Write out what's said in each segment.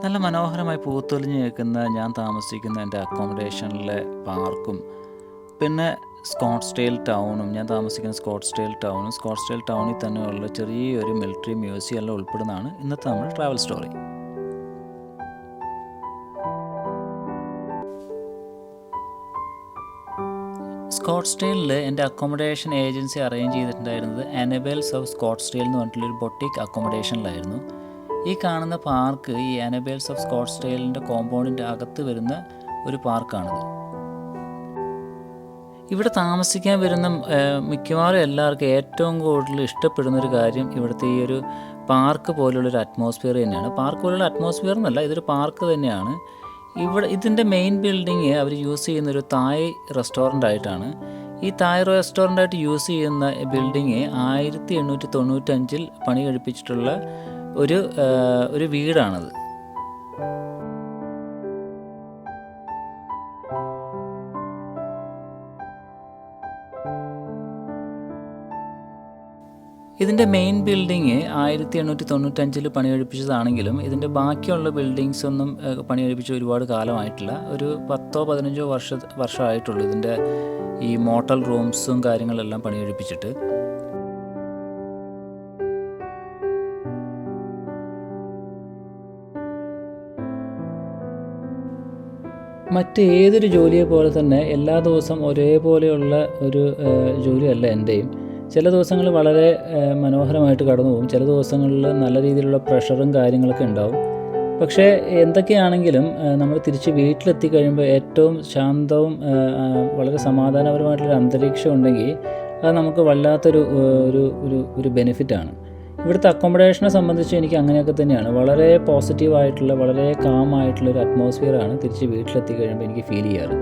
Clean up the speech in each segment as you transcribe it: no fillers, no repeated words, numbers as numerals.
നല്ല മനോഹരമായി പൂത്തൊലിഞ്ഞ് നിൽക്കുന്ന ഞാൻ താമസിക്കുന്ന എൻ്റെ അക്കോമഡേഷനിലെ പാർക്കും പിന്നെ സ്കോട്ട്സ്ഡെയിൽ ടൗണും ഞാൻ താമസിക്കുന്ന സ്കോട്ട്സ്ഡെയിൽ ടൗണിൽ തന്നെയുള്ള ചെറിയൊരു മിലിറ്ററി മ്യൂസിയം എല്ലാം ഉൾപ്പെടുന്നതാണ് ഇന്നത്തെ നമ്മുടെ ട്രാവൽ സ്റ്റോറി. സ്കോട്ട്സ്ഡെയിലിൽ എൻ്റെ അക്കോമഡേഷൻ ഏജൻസി അറേഞ്ച് ചെയ്തിട്ടുണ്ടായിരുന്നത് അനബേൽസ് ഓഫ് സ്കോട്ട്സ്ഡെയിൽ എന്ന് പറഞ്ഞിട്ടുള്ളൊരു ബൊട്ടിക് അക്കോമഡേഷനിലായിരുന്നു. ഈ കാണുന്ന പാർക്ക് ഈ അനബേൽസ് ഓഫ് സ്കോട്ട്സ്ഡെയിലിൻ്റെ കോമ്പൗണ്ടിൻ്റെ അകത്ത് വരുന്ന ഒരു പാർക്കാണിത്. ഇവിടെ താമസിക്കാൻ വരുന്ന മിക്കവാറും എല്ലാവർക്കും ഏറ്റവും കൂടുതൽ ഇഷ്ടപ്പെടുന്നൊരു കാര്യം ഇവിടുത്തെ ഈ ഒരു പാർക്ക് പോലുള്ളൊരു അറ്റ്മോസ്ഫിയർ തന്നെയാണ്. പാർക്ക് പോലുള്ള അറ്റ്മോസ്ഫിയർ എന്നല്ല, ഇതൊരു പാർക്ക് തന്നെയാണ്. ഇതിൻ്റെ മെയിൻ ബിൽഡിങ് അവർ യൂസ് ചെയ്യുന്നൊരു തായ് റെസ്റ്റോറൻ്റ് ആയിട്ടാണ്. ഈ തായ് റെസ്റ്റോറൻ്റായിട്ട് യൂസ് ചെയ്യുന്ന ബിൽഡിങ് 1895 പണി കഴിപ്പിച്ചിട്ടുള്ള ഒരു വീടാണത്. ഇതിൻ്റെ മെയിൻ ബിൽഡിങ് 1895 പണി കഴിപ്പിച്ചതാണെങ്കിലും ഇതിൻ്റെ ബാക്കിയുള്ള ബിൽഡിങ്സ് ഒന്നും പണി കഴിപ്പിച്ച് ഒരുപാട് കാലമായിട്ടില്ല. ഒരു 10-15 വർഷമായിട്ടുള്ളൂ ഇതിൻ്റെ ഈ മോട്ടൽ റൂംസും കാര്യങ്ങളെല്ലാം പണി കഴിപ്പിച്ചിട്ട്. മറ്റേതൊരു ജോലിയെ പോലെ തന്നെ എല്ലാ ദിവസവും ഒരേപോലെയുള്ള ഒരു ജോലിയല്ല എൻ്റെയും. ചില ദിവസങ്ങൾ വളരെ മനോഹരമായിട്ട് കടന്നു പോകും, ചില ദിവസങ്ങളിൽ നല്ല രീതിയിലുള്ള പ്രഷറും കാര്യങ്ങളൊക്കെ ഉണ്ടാവും. പക്ഷേ എന്തൊക്കെയാണെങ്കിലും നമ്മൾ തിരിച്ച് വീട്ടിലെത്തി കഴിയുമ്പോൾ ഏറ്റവും ശാന്തവും വളരെ സമാധാനപരമായിട്ടുള്ളൊരു അന്തരീക്ഷം ഉണ്ടെങ്കിൽ അത് നമുക്ക് വല്ലാത്തൊരു ഒരു ബെനിഫിറ്റാണ്. ഇവിടുത്തെ അക്കോമഡേഷനെ സംബന്ധിച്ച് എനിക്ക് അങ്ങനെയൊക്കെ തന്നെയാണ്. വളരെ പോസിറ്റീവായിട്ടുള്ള വളരെ കാമായിട്ടുള്ളൊരു അറ്റ്മോസ്ഫിയറാണ് തിരിച്ച് വീട്ടിലെത്തി കഴിയുമ്പോൾ എനിക്ക് ഫീൽ ചെയ്യാറ്.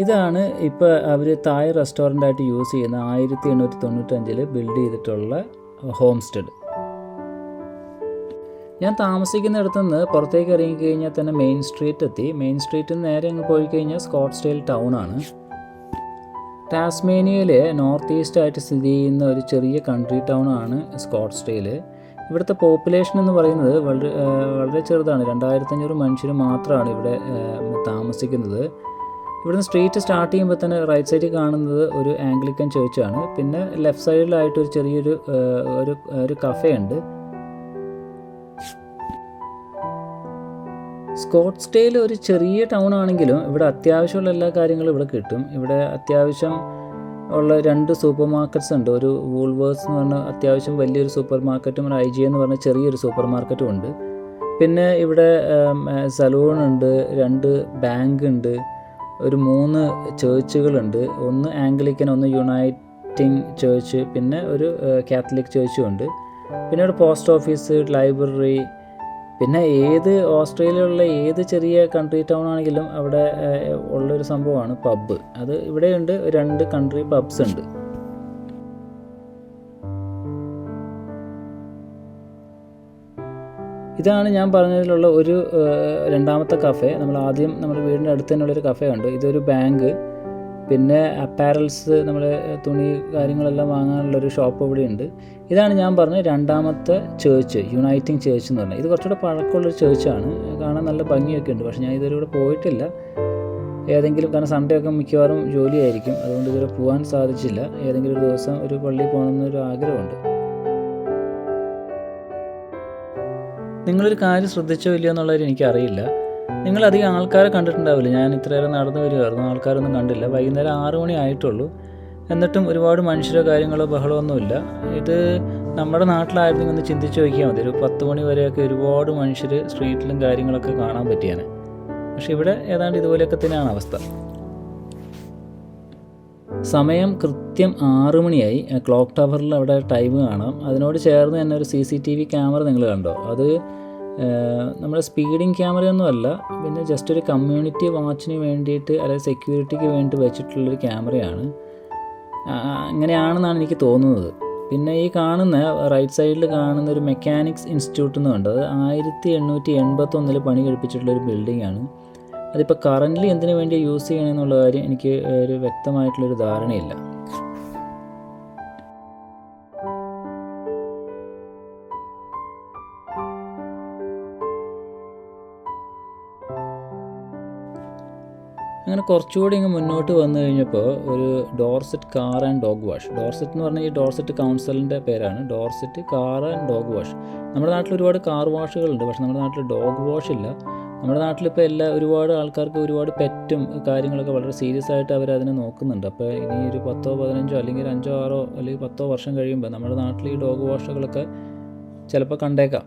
ഇതാണ് ഇപ്പോൾ അവർ തായ് റെസ്റ്റോറൻ്റായിട്ട് യൂസ് ചെയ്യുന്ന 1895 ബിൽഡ് ചെയ്തിട്ടുള്ള ഹോം സ്റ്റേ. ഞാൻ താമസിക്കുന്നിടത്തു നിന്ന് പുറത്തേക്ക് ഇറങ്ങിക്കഴിഞ്ഞാൽ തന്നെ മെയിൻ സ്ട്രീറ്റ് എത്തി. മെയിൻ സ്ട്രീറ്റിൽ നിന്ന് നേരെ അങ്ങ് പോയി കഴിഞ്ഞാൽ സ്കോട്ട്സ്ഡെയിൽ ടൗണാണ്. ടാസ്മേനിയയിലെ നോർത്ത് ഈസ്റ്റ് ആയിട്ട് സ്ഥിതി ചെയ്യുന്ന ഒരു ചെറിയ കൺട്രി ടൗണാണ് സ്കോട്ട്സ്ഡെയിൽ. ഇവിടുത്തെ പോപ്പുലേഷൻ എന്ന് പറയുന്നത് വളരെ ചെറുതാണ്. 2500 മനുഷ്യർ മാത്രമാണ് ഇവിടെ താമസിക്കുന്നത്. ഇവിടുന്ന് സ്ട്രീറ്റ് സ്റ്റാർട്ട് ചെയ്യുമ്പോൾ തന്നെ റൈറ്റ് സൈഡിൽ കാണുന്നത് ഒരു ആംഗ്ലിക്കൻ ചേർച്ചാണ്. പിന്നെ ലെഫ്റ്റ് സൈഡിലായിട്ട് ഒരു ചെറിയൊരു ഒരു കഫേ ഉണ്ട്. സ്കോട്ട്സ്ഡെയിൽ ഒരു ചെറിയ ടൗൺ ആണെങ്കിലും ഇവിടെ അത്യാവശ്യമുള്ള എല്ലാ കാര്യങ്ങളും ഇവിടെ കിട്ടും. ഇവിടെ അത്യാവശ്യം ഉള്ള 2 സൂപ്പർ മാർക്കറ്റ്സ് ഉണ്ട്. ഒരു വൂൾവേഴ്സ് എന്ന് പറഞ്ഞ അത്യാവശ്യം വലിയൊരു സൂപ്പർ മാർക്കറ്റും ഒരു IG എന്ന് പറഞ്ഞ ചെറിയൊരു സൂപ്പർ മാർക്കറ്റും ഉണ്ട്. പിന്നെ ഇവിടെ സലൂൺ ഉണ്ട്, 2 ബാങ്ക് ഉണ്ട്, ഒരു 3 ചേർച്ചുകളുണ്ട്. ഒന്ന് ആംഗ്ലിക്കൻ, ഒന്ന് യുണൈറ്റിംഗ് ചേർച്ച്, പിന്നെ ഒരു കാത്തലിക് ചേർച്ചും ഉണ്ട്. പിന്നെ ഒരു പോസ്റ്റ് ഓഫീസ്, ലൈബ്രറി. പിന്നെ ഓസ്ട്രേലിയയിലുള്ള ഏത് ചെറിയ കൺട്രി ടൗൺ ആണെങ്കിലും അവിടെ ഉള്ളൊരു സംഭവമാണ് പബ്ബ്. അത് ഇവിടെയുണ്ട്, 2 കൺട്രി പബ്സ് ഉണ്ട്. ഇതാണ് ഞാൻ പറഞ്ഞതിലുള്ള ഒരു രണ്ടാമത്തെ കഫേ. നമ്മുടെ വീടിൻ്റെ അടുത്ത് തന്നെയുള്ളൊരു കഫേ ഉണ്ട്. ഇതൊരു ബാങ്ക്, പിന്നെ അപ്പാരൽസ്, നമ്മുടെ തുണി കാര്യങ്ങളെല്ലാം വാങ്ങാനുള്ളൊരു ഷോപ്പ് ഇവിടെ ഉണ്ട്. ഇതാണ് ഞാൻ പറഞ്ഞ രണ്ടാമത്തെ ചേർച്ച്, യുണൈറ്റിംഗ് ചേർച്ച് എന്ന് പറഞ്ഞാൽ. ഇത് കുറച്ചുകൂടെ പഴക്കമുള്ളൊരു ചേർച്ചാണ്, കാണാൻ നല്ല ഭംഗിയൊക്കെ ഉണ്ട്. പക്ഷേ ഞാൻ ഇതുവരെ ഇവിടെ പോയിട്ടില്ല. കാരണം സൺഡേ ഒക്കെ മിക്കവാറും ജോലിയായിരിക്കും, അതുകൊണ്ട് ഇതുവരെ പോകാൻ സാധിച്ചില്ല. ഏതെങ്കിലും ഒരു ദിവസം ഒരു പള്ളിയിൽ പോകണമെന്നൊരു ആഗ്രഹമുണ്ട്. നിങ്ങളൊരു കാര്യം ശ്രദ്ധിച്ചോ ഇല്ലയോ എന്നുള്ളത് എനിക്കറിയില്ല. നിങ്ങളധികം ആൾക്കാരെ കണ്ടിട്ടുണ്ടാവില്ല. ഞാൻ ഇത്രയേറെ നടന്നു വരുമായിരുന്നു, ആൾക്കാരൊന്നും കണ്ടില്ല. വൈകുന്നേരം 6 മണി ആയിട്ടുള്ളൂ, എന്നിട്ടും ഒരുപാട് മനുഷ്യരോ കാര്യങ്ങളോ ബഹളമൊന്നുമില്ല. ഇത് നമ്മുടെ നാട്ടിലായിരുന്നെങ്കിൽ ഒന്ന് ചിന്തിച്ച് നോക്കിയാൽ മതി. ഒരു 10 മണി വരെയൊക്കെ ഒരുപാട് മനുഷ്യർ സ്ട്രീറ്റിലും കാര്യങ്ങളൊക്കെ കാണാൻ പറ്റിയാണ്. പക്ഷെ ഇവിടെ ഏതാണ്ട് ഇതുപോലെയൊക്കെ തന്നെയാണ് അവസ്ഥ. സമയം കൃത്യം 6 മണിയായി. ക്ലോക്ക് ടവറിൽ അവിടെ ടൈം കാണാം. അതിനോട് ചേർന്ന് തന്നെ ഒരു CCTV ക്യാമറ നിങ്ങൾ കണ്ടോ? അത് നമ്മുടെ സ്പീഡിങ് ക്യാമറയൊന്നും അല്ല, പിന്നെ ജസ്റ്റ് ഒരു കമ്മ്യൂണിറ്റി വാച്ചിന് വേണ്ടിയിട്ട് അല്ലെങ്കിൽ സെക്യൂരിറ്റിക്ക് വേണ്ടി വെച്ചിട്ടുള്ളൊരു ക്യാമറയാണ്. അങ്ങനെയാണെന്നാണ് എനിക്ക് തോന്നുന്നത്. പിന്നെ ഈ കാണുന്ന റൈറ്റ് സൈഡിൽ കാണുന്ന ഒരു മെക്കാനിക്സ് ഇൻസ്റ്റിറ്റ്യൂട്ട് എന്ന് കണ്ടത് 1881 പണി കഴിപ്പിച്ചിട്ടുള്ളൊരു ബിൽഡിംഗ് ആണ്. അതിപ്പോൾ കറൻ്റ്ലി എന്തിനു വേണ്ടി യൂസ് ചെയ്യണമെന്നുള്ള കാര്യം എനിക്ക് ഒരു വ്യക്തമായിട്ടുള്ളൊരു ധാരണയില്ല. അങ്ങനെ കുറച്ചുകൂടി ഇങ്ങ് മുന്നോട്ട് വന്നു കഴിഞ്ഞപ്പോൾ ഒരു Dorset car and dog wash. Dorset എന്ന് പറഞ്ഞാൽ ഈ ഡോർസെറ്റ് കൗൺസിലിൻ്റെ പേരാണ്. Dorset car and dog wash. നമ്മുടെ നാട്ടിൽ ഒരുപാട് കാർ വാഷുകളുണ്ട്, പക്ഷേ നമ്മുടെ നാട്ടിൽ ഡോഗ് വാഷ് ഇല്ല. നമ്മുടെ നാട്ടിലിപ്പോൾ ഒരുപാട് ആൾക്കാർക്ക് ഒരുപാട് പെറ്റും കാര്യങ്ങളൊക്കെ വളരെ സീരിയസ് ആയിട്ട് അവരതിനെ നോക്കുന്നുണ്ട്. അപ്പോൾ ഇനി ഒരു 10, 15 അല്ലെങ്കിൽ 5, 6 അല്ലെങ്കിൽ 10 വർഷം കഴിയുമ്പോൾ നമ്മുടെ നാട്ടിൽ ഈ ഡോഗ് വാഷുകളൊക്കെ ചിലപ്പോൾ കണ്ടേക്കാം.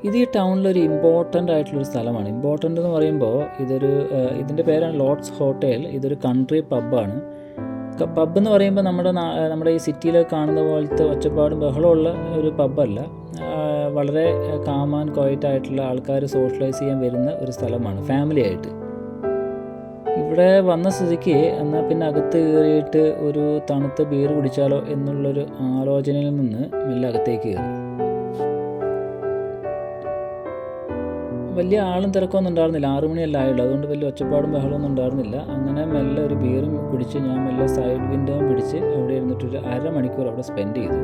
ഇത് ഈ ടൗണിലൊരു ഇമ്പോർട്ടൻ്റ് ആയിട്ടുള്ളൊരു സ്ഥലമാണ്. ഇമ്പോർട്ടൻ്റ് എന്ന് പറയുമ്പോൾ ഇതിൻ്റെ പേരാണ് ലോഡ്സ് ഹോട്ടൽ. ഇതൊരു കൺട്രി പബ്ബാണ്. പബ്ബ് എന്ന് പറയുമ്പോൾ നമ്മുടെ ഈ സിറ്റിയിലൊക്കെ കാണുന്ന പോലത്തെ ഒച്ചപ്പാടും ബഹളമുള്ള ഒരു പബ്ബല്ല. വളരെ കാം ആൻഡ് ക്വയറ്റ് ആയിട്ടുള്ള ആൾക്കാർ സോഷ്യലൈസ് ചെയ്യാൻ വരുന്ന ഒരു സ്ഥലമാണ്, ഫാമിലി ആയിട്ട്. ഇവിടെ വന്ന സ്ഥിതിക്ക് എന്നാൽ പിന്നെ അകത്ത് കയറിയിട്ട് ഒരു തണുത്ത ബീർ കുടിച്ചാലോ എന്നുള്ളൊരു ആലോചനയിൽ നിന്ന് മെല്ലെ അകത്തേക്ക് കയറി. വലിയ ആളും തിരക്കൊന്നും ഉണ്ടായിരുന്നില്ല, 6 മണിയല്ല ആയുള്ളൂ. അതുകൊണ്ട് വലിയ ഒച്ചപ്പാടും ബഹളമൊന്നും ഉണ്ടായിരുന്നില്ല. അങ്ങനെ മെല്ലെ ഒരു ബീറും കുടിച്ച് ഞാൻ മെല്ലെ സൈഡ് വിൻഡോയും പിടിച്ച് അവിടെ ഇരുന്നിട്ടൊരു 1/2 മണിക്കൂർ അവിടെ സ്പെൻഡ് ചെയ്തു.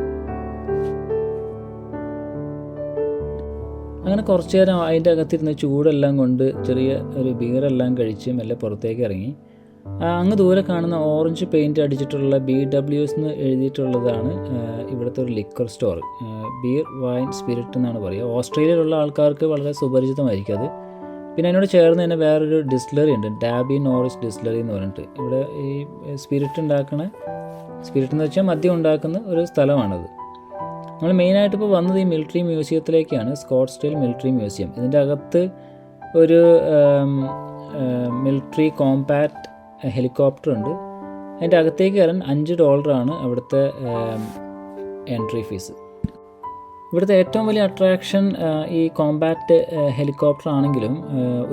അങ്ങനെ കുറച്ച് നേരം അതിൻ്റെ അകത്തിരുന്ന് ചൂടെല്ലാം കൊണ്ട് ചെറിയ ഒരു ബീറെല്ലാം കഴിച്ച് മെല്ലെ പുറത്തേക്ക് ഇറങ്ങി. അങ്ങ് ദൂരെ കാണുന്ന ഓറഞ്ച് പെയിൻറ്റ് അടിച്ചിട്ടുള്ള BWS എന്ന് എഴുതിയിട്ടുള്ളതാണ് ഇവിടുത്തെ ഒരു liquor store. Beer, wine, spirit എന്നാണ് പറയുക. ഓസ്ട്രേലിയയിലുള്ള ആൾക്കാർക്ക് വളരെ സുപരിചിതമായിരിക്കും അത്. പിന്നെ അതിനോട് ചേർന്ന് തന്നെ വേറൊരു ഡിസ്റ്റിലറി ഉണ്ട്, ഡാബി നോറിസ് ഡിസ്റ്റിലറി എന്ന് പറഞ്ഞിട്ട്. ഇവിടെ ഈ സ്പിരിറ്റ് എന്ന് വെച്ചാൽ മദ്യം ഉണ്ടാക്കുന്ന ഒരു സ്ഥലമാണത്. നമ്മൾ മെയിനായിട്ട് ഇപ്പോൾ വന്നത് ഈ മിലിറ്ററി മ്യൂസിയത്തിലേക്കാണ്, സ്കോട്ട്സ്ഡെയിൽ മിലിറ്ററി മ്യൂസിയം. ഇതിൻ്റെ അകത്ത് ഒരു മിലിറ്ററി കോമ്പാറ്റ് ഹെലികോപ്റ്റർ ഉണ്ട്. അതിൻ്റെ അകത്തേക്ക് കയറാൻ $5 അവിടുത്തെ എൻട്രി ഫീസ്. ഇവിടുത്തെ ഏറ്റവും വലിയ അട്രാക്ഷൻ ഈ കോമ്പാറ്റ് ഹെലികോപ്റ്റർ ആണെങ്കിലും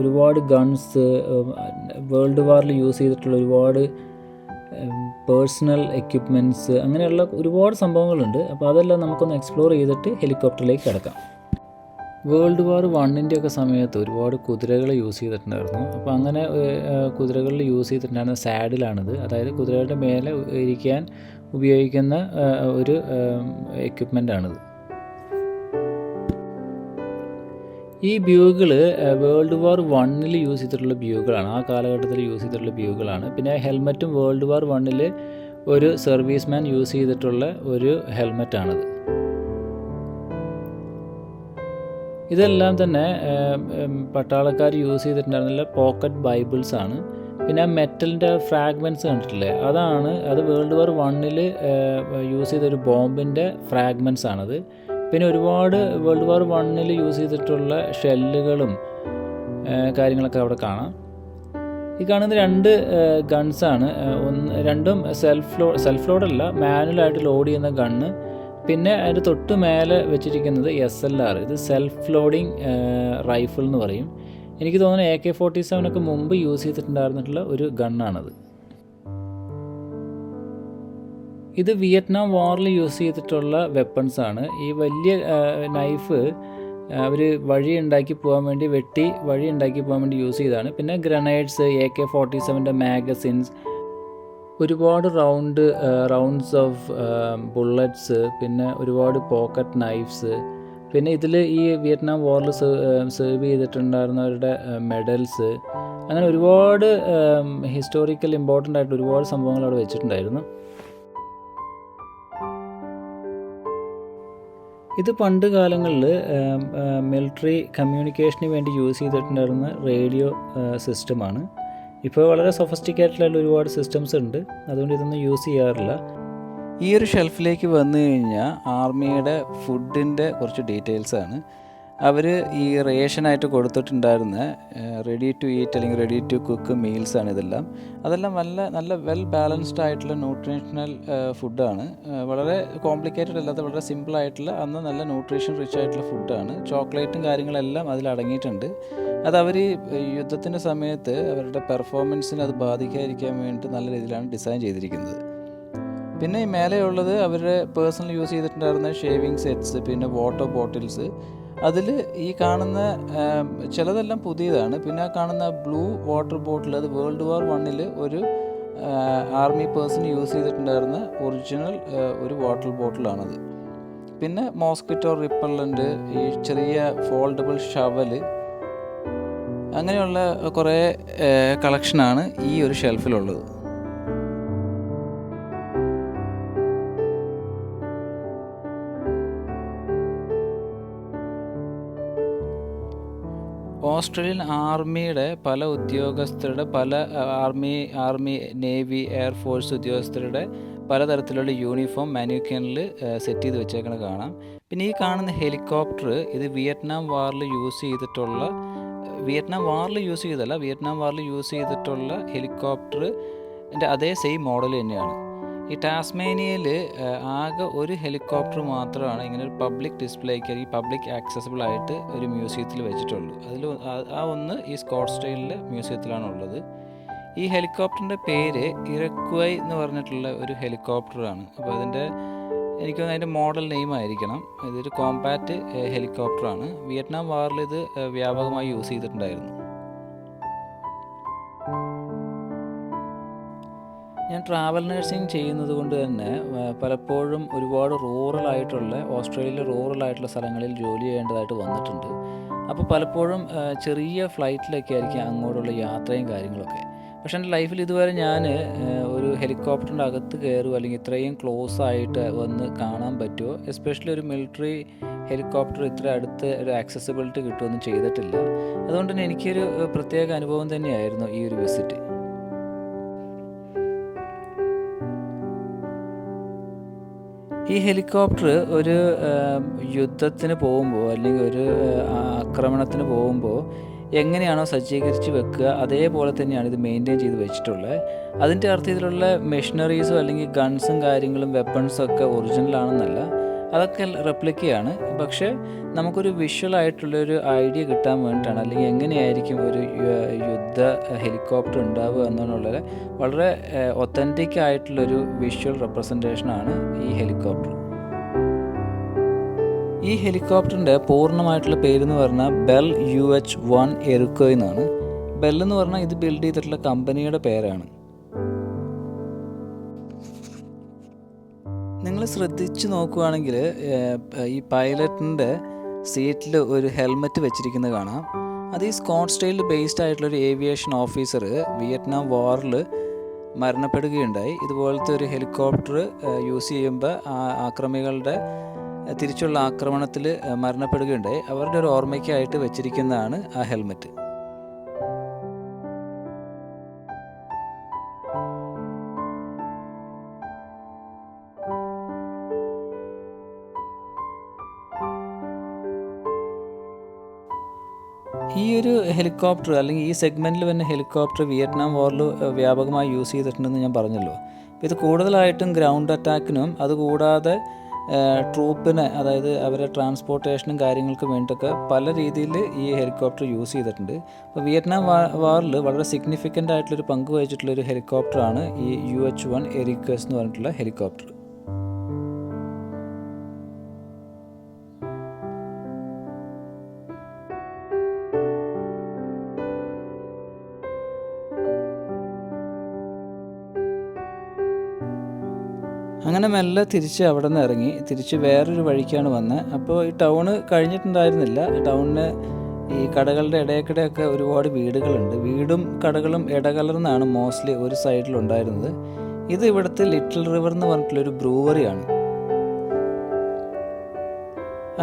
ഒരുപാട് ഗൺസ്, വേൾഡ് വാറിൽ യൂസ് ചെയ്തിട്ടുള്ള ഒരുപാട് പേഴ്സണൽ എക്യുപ്മെൻറ്റ്സ്, അങ്ങനെയുള്ള ഒരുപാട് സംഭവങ്ങളുണ്ട്. അപ്പോൾ അതെല്ലാം നമുക്കൊന്ന് എക്സ്പ്ലോർ ചെയ്തിട്ട് ഹെലികോപ്റ്ററിലേക്ക് കിടക്കാം. വേൾഡ് വാർ 1 ഒക്കെ സമയത്ത് ഒരുപാട് കുതിരകൾ യൂസ് ചെയ്തിട്ടുണ്ടായിരുന്നു. അപ്പോൾ അങ്ങനെ കുതിരകളിൽ യൂസ് ചെയ്തിട്ടുണ്ടായിരുന്ന സാഡിലാണിത്. അതായത് കുതിരകളുടെ മേലെ ഇരിക്കാൻ ഉപയോഗിക്കുന്ന ഒരു എക്യുപ്മെൻ്റാണിത്. ഈ ബ്യൂഗിൾ വേൾഡ് വാർ 1 യൂസ് ചെയ്തിട്ടുള്ള ബ്യൂഗിളാണ്, ആ കാലഘട്ടത്തിൽ യൂസ് ചെയ്തിട്ടുള്ള ബ്യൂഗിളാണ്. പിന്നെ ഹെൽമറ്റും വേൾഡ് വാർ 1 ഒരു സർവീസ് മാൻ യൂസ് ചെയ്തിട്ടുള്ള ഒരു ഹെൽമറ്റാണിത്. ഇതെല്ലാം തന്നെ പട്ടാളക്കാർ യൂസ് ചെയ്തിട്ടുണ്ടായിരുന്നില്ല പോക്കറ്റ് ബൈബിൾസ് ആണ്. പിന്നെ മെറ്റലിൻ്റെ ഫ്രാഗ്മെൻറ്റ്സ് കണ്ടിട്ടില്ലേ, അത് വേൾഡ് വാർ 1 യൂസ് ചെയ്തൊരു ബോംബിൻ്റെ ഫ്രാഗ്മെൻറ്റ്സ് ആണത്. പിന്നെ ഒരുപാട് വേൾഡ് വാർ 1 യൂസ് ചെയ്തിട്ടുള്ള ഷെല്ലുകളും കാര്യങ്ങളൊക്കെ അവിടെ കാണാം. ഈ കാണുന്ന 2 ഗൺസാണ്. രണ്ടും സെൽഫ് ലോഡല്ല, മാനുവലായിട്ട് ലോഡ് ചെയ്യുന്ന ഗണ്ണ്. പിന്നെ അതിൻ്റെ തൊട്ട് മേലെ വെച്ചിരിക്കുന്നത് SLR, ഇത് സെൽഫ് ലോഡിങ് റൈഫിൾ എന്ന് പറയും. എനിക്ക് തോന്നുന്നു AK-47 മുമ്പ് യൂസ് ചെയ്തിട്ടുണ്ടായിരുന്നിട്ടുള്ള ഒരു ഗണ്ണാണത്. ഇത് വിയറ്റ്നാം വാറിൽ യൂസ് ചെയ്തിട്ടുള്ള വെപ്പൺസാണ്. ഈ വലിയ നൈഫ് അവർ വഴി ഉണ്ടാക്കി പോകാൻ വേണ്ടി യൂസ് ചെയ്തതാണ്. പിന്നെ ഗ്രനേഡ്സ്, AK-47 മാഗസിൻസ്, ഒരുപാട് റൗണ്ട്സ് ഓഫ് ബുള്ളറ്റ്സ്, പിന്നെ ഒരുപാട് പോക്കറ്റ് നൈഫ്സ്, പിന്നെ ഇതിൽ ഈ വിയറ്റ്നാം വാറിൽ സേർവ് ചെയ്തിട്ടുണ്ടായിരുന്നവരുടെ മെഡൽസ്, അങ്ങനെ ഒരുപാട് ഹിസ്റ്റോറിക്കൽ ഇമ്പോർട്ടൻ്റ് ആയിട്ട് ഒരുപാട് സംഭവങ്ങൾ അവിടെ വെച്ചിട്ടുണ്ടായിരുന്നു. ഇത് പണ്ട് കാലങ്ങളിൽ മിലിറ്ററി കമ്മ്യൂണിക്കേഷന് വേണ്ടി യൂസ് ചെയ്തിട്ടുണ്ടായിരുന്ന റേഡിയോ സിസ്റ്റമാണ്. ഇപ്പോൾ വളരെ സൊഫിസ്റ്റിക്കേറ്റഡ് ആയിട്ടുള്ള ഒരുപാട് സിസ്റ്റംസ് ഉണ്ട്, അതുകൊണ്ട് ഇതൊന്നും യൂസ് ചെയ്യാറില്ല. ഈ ഒരു ഷെൽഫിലേക്ക് വന്നു കഴിഞ്ഞാൽ ആർമിയുടെ ഫുഡിൻ്റെ കുറച്ച് ഡീറ്റെയിൽസാണ്. അവർ ഈ റേഷനായിട്ട് കൊടുത്തിട്ടുണ്ടായിരുന്ന റെഡി ടു ഈറ്റ് അല്ലെങ്കിൽ റെഡി ടു കുക്ക് മീൽസാണ് ഇതെല്ലാം. അതെല്ലാം നല്ല വെൽ ബാലൻസ്ഡ് ആയിട്ടുള്ള ന്യൂട്രീഷണൽ ഫുഡാണ്. വളരെ കോംപ്ലിക്കേറ്റഡ് അല്ലാത്ത വളരെ സിമ്പിളായിട്ടുള്ള നല്ല ന്യൂട്രീഷൻ റിച്ച് ആയിട്ടുള്ള ഫുഡാണ്. ചോക്ലേറ്റും കാര്യങ്ങളെല്ലാം അതിലടങ്ങിയിട്ടുണ്ട്. അതവർ യുദ്ധത്തിൻ്റെ സമയത്ത് അവരുടെ പെർഫോമൻസിന് അത് ബാധിക്കാതിരിക്കാൻ വേണ്ടി നല്ല രീതിയിലാണ് ഡിസൈൻ ചെയ്തിരിക്കുന്നത്. പിന്നെ ഈ മേലെയുള്ളത് അവരുടെ പേഴ്സണൽ യൂസ് ചെയ്തിട്ടുണ്ടായിരുന്ന ഷേവിങ് സെറ്റ്സ്, പിന്നെ വാട്ടർ ബോട്ടിൽസ്. അതിൽ ഈ കാണുന്ന ചിലതെല്ലാം പുതിയതാണ്. പിന്നെ ആ കാണുന്ന ബ്ലൂ വാട്ടർ ബോട്ടിൽ അത് വേൾഡ് വാർ 1 ഒരു ആർമി പേഴ്സൺ യൂസ് ചെയ്തിട്ടുണ്ടായിരുന്ന ഒറിജിനൽ ഒരു വാട്ടർ ബോട്ടിലാണത്. പിന്നെ മോസ്കിറ്റോ റിപ്പല്ലൻ്റ്, ഈ ചെറിയ ഫോൾഡബിൾ ഷവല്, അങ്ങനെയുള്ള കുറേ കളക്ഷനാണ് ഈ ഒരു ഷെൽഫിലുള്ളത്. ഓസ്ട്രേലിയൻ ആർമിയുടെ പല ഉദ്യോഗസ്ഥരുടെ, പല ആർമി നേവി എയർഫോഴ്സ് ഉദ്യോഗസ്ഥരുടെ പലതരത്തിലുള്ള യൂണിഫോം മാനിക്യൂനിൽ സെറ്റ് ചെയ്ത് വെച്ചേക്കണ കാണാം. പിന്നെ ഈ കാണുന്ന ഹെലികോപ്റ്റർ ഇത് വിയറ്റ്നാം വാറിൽ യൂസ് ചെയ്തിട്ടുള്ള ഹെലികോപ്റ്ററിൻ്റെ അതേ സെയിം മോഡൽ തന്നെയാണ്. ഈ ടാസ്മേനിയയിൽ ആകെ ഒരു ഹെലികോപ്റ്റർ മാത്രമാണ് ഇങ്ങനെ ഒരു പബ്ലിക് ഡിസ്പ്ലേക്ക്, ഈ പബ്ലിക് ആക്സസിബിൾ ആയിട്ട് ഒരു മ്യൂസിയത്തിൽ വെച്ചിട്ടുള്ളൂ. അതിൽ ആ ഒന്ന് ഈ സ്കോട്ട്സ്ഡെയിലിലെ മ്യൂസിയത്തിലാണ് ഉള്ളത്. ഈ ഹെലികോപ്റ്ററിൻ്റെ പേര് ഇറക്വൈ എന്ന് പറഞ്ഞിട്ടുള്ള ഒരു ഹെലികോപ്റ്ററാണ്. അപ്പോൾ എനിക്ക് അതിൻ്റെ മോഡൽ നെയിം ആയിരിക്കണം. ഇതൊരു കോമ്പാറ്റ് ഹെലികോപ്റ്ററാണ്. വിയറ്റ്നാം വാറിൽ ഇത് വ്യാപകമായി യൂസ് ചെയ്തിട്ടുണ്ടായിരുന്നു. ഞാൻ ട്രാവൽ നഴ്സിംഗ് ചെയ്യുന്നത് കൊണ്ട് തന്നെ പലപ്പോഴും ഒരുപാട് ഓസ്ട്രേലിയയിലെ റൂറലായിട്ടുള്ള സ്ഥലങ്ങളിൽ ജോലി ചെയ്യേണ്ടതായിട്ട് വന്നിട്ടുണ്ട്. അപ്പോൾ പലപ്പോഴും ചെറിയ ഫ്ലൈറ്റിലൊക്കെ ആയിരിക്കും അങ്ങോട്ടുള്ള യാത്രയും കാര്യങ്ങളൊക്കെ. പക്ഷേ എൻ്റെ ലൈഫിൽ ഇതുവരെ ഞാൻ ഒരു ഹെലികോപ്റ്ററിൻ്റെ അകത്ത് കയറുക, അല്ലെങ്കിൽ ഇത്രയും ക്ലോസ് ആയിട്ട് വന്ന് കാണാൻ പറ്റുമോ, എസ്പെഷ്യലി ഒരു മിലിറ്ററി ഹെലികോപ്റ്റർ ഇത്ര അടുത്ത് ഒരു ആക്സസിബിലിറ്റി കിട്ടുമൊന്നും ചെയ്തിട്ടില്ല. അതുകൊണ്ട് തന്നെ എനിക്കൊരു പ്രത്യേക അനുഭവം തന്നെയായിരുന്നു ഈ ഒരു വിസിറ്റ്. ഈ ഹെലികോപ്റ്റർ ഒരു യുദ്ധത്തിന് പോകുമ്പോൾ, അല്ലെങ്കിൽ ഒരു ആക്രമണത്തിന് പോകുമ്പോൾ എങ്ങനെയാണോ സജ്ജീകരിച്ച് വെക്കുക അതേപോലെ തന്നെയാണ് ഇത് മെയിൻറ്റെയിൻ ചെയ്ത് വെച്ചിട്ടുള്ളത്. അതിൻ്റെ അർത്ഥം ഇതിലുള്ള മെഷീനറീസോ അല്ലെങ്കിൽ ഗൺസും കാര്യങ്ങളും വെപ്പൺസും ഒക്കെ ഒറിജിനലാണെന്നല്ല, അതൊക്കെ റെപ്ലിക്കയാണ്. പക്ഷേ നമുക്കൊരു വിഷ്വലായിട്ടുള്ളൊരു ഐഡിയ കിട്ടാൻ വേണ്ടിയിട്ടാണ്, അല്ലെങ്കിൽ എങ്ങനെയായിരിക്കും ഒരു യുദ്ധ ഹെലികോപ്റ്റർ ഉണ്ടാവുക എന്നുള്ളത് വളരെ ഒത്തൻറ്റിക് ആയിട്ടുള്ളൊരു വിഷ്വൽ റെപ്രസെൻറ്റേഷനാണ് ഈ ഹെലികോപ്റ്റർ. ഈ ഹെലികോപ്റ്ററിൻ്റെ പൂർണ്ണമായിട്ടുള്ള പേരെന്ന് പറഞ്ഞാൽ ബെൽ UH-1 എറുക്കോയ് എന്നാണ്. ബെൽ എന്ന് പറഞ്ഞാൽ ഇത് ബിൽഡ് ചെയ്തിട്ടുള്ള കമ്പനിയുടെ പേരാണ്. നിങ്ങൾ ശ്രദ്ധിച്ച് നോക്കുകയാണെങ്കിൽ ഈ പൈലറ്റിൻ്റെ സീറ്റിൽ ഒരു ഹെൽമെറ്റ് വെച്ചിരിക്കുന്നത് കാണാം. അത് ഈ സ്കോട്ട്സ്ഡെയിലിൽ ബേസ്ഡ് ആയിട്ടുള്ളൊരു ഏവിയേഷൻ ഓഫീസർ വിയറ്റ്നാം വാറിൽ മരണപ്പെടുകയുണ്ടായി. ഇതുപോലത്തെ ഒരു ഹെലികോപ്റ്റർ യൂസ് ചെയ്യുമ്പോൾ ആക്രമികളുടെ തിരിച്ചുള്ള ആക്രമണത്തിൽ മരണപ്പെടുകയുണ്ടായി. അവരുടെ ഒരു ഓർമ്മയ്ക്കായിട്ട് വെച്ചിരിക്കുന്നതാണ് ആ ഹെൽമെറ്റ്. ഈ ഒരു ഹെലികോപ്റ്റർ, അല്ലെങ്കിൽ ഈ സെഗ്മെൻറ്റിൽ വരുന്ന ഹെലികോപ്റ്റർ വിയറ്റ്നാം വാറിൽ വ്യാപകമായി യൂസ് ചെയ്തിട്ടുണ്ടെന്ന് ഞാൻ പറഞ്ഞല്ലോ. അപ്പോൾ ഇത് കൂടുതലായിട്ടും ഗ്രൗണ്ട് അറ്റാക്കിനും അതുകൂടാതെ ട്രൂപ്പിനെ, അതായത് അവരുടെ ട്രാൻസ്പോർട്ടേഷനും കാര്യങ്ങൾക്കും വേണ്ടിയിട്ടൊക്കെ പല രീതിയിൽ ഈ ഹെലികോപ്റ്റർ യൂസ് ചെയ്തിട്ടുണ്ട്. അപ്പോൾ വിയറ്റ്നാം വാറിൽ വളരെ സിഗ്നിഫിക്കൻ്റ് ആയിട്ടുള്ളൊരു പങ്ക് വഹിച്ചിട്ടുള്ളൊരു ഹെലികോപ്റ്ററാണ് ഈ UH-1 എറിക്കസ് എന്ന് പറഞ്ഞിട്ടുള്ള ഹെലികോപ്റ്റർ. അങ്ങനെ മെല്ലെ തിരിച്ച് അവിടെ നിന്ന് ഇറങ്ങി തിരിച്ച് വേറൊരു വഴിക്കാണ് വന്നത്. അപ്പോൾ ഈ ടൗണ് കഴിഞ്ഞിട്ടുണ്ടായിരുന്നില്ല. ടൗണിന് ഈ കടകളുടെ ഇടയ്ക്കിടെയൊക്കെ ഒരുപാട് വീടുകളുണ്ട്. വീടും കടകളും ഇടകലർന്നാണ് മോസ്റ്റ്ലി ഒരു സൈഡിലുണ്ടായിരുന്നത്. ഇത് ഇവിടുത്തെ ലിറ്റിൽ റിവർ എന്ന് പറഞ്ഞിട്ടുള്ളൊരു ബ്രൂവറിയാണ്.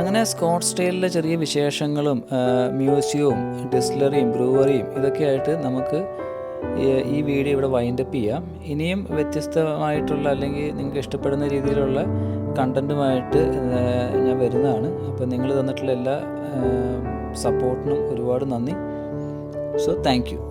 അങ്ങനെ സ്കോട്ട്സ്ഡെയിലിലെ ചെറിയ വിശേഷങ്ങളും മ്യൂസിയവും ഡിസ്റ്റിലറിയും ബ്രൂവറിയും ഇതൊക്കെയായിട്ട് നമുക്ക് ഈ വീഡിയോ ഇവിടെ വൈൻഡപ്പ് ചെയ്യാം. ഇനിയും വ്യത്യസ്തമായിട്ടുള്ള, അല്ലെങ്കിൽ നിങ്ങൾക്ക് ഇഷ്ടപ്പെടുന്ന രീതിയിലുള്ള കണ്ടൻറ്റുമായിട്ട് ഞാൻ വരുന്നതാണ്. അപ്പോൾ നിങ്ങൾ തന്നിട്ടുള്ള എല്ലാ സപ്പോർട്ടിനും ഒരുപാട് നന്ദി. So thank you.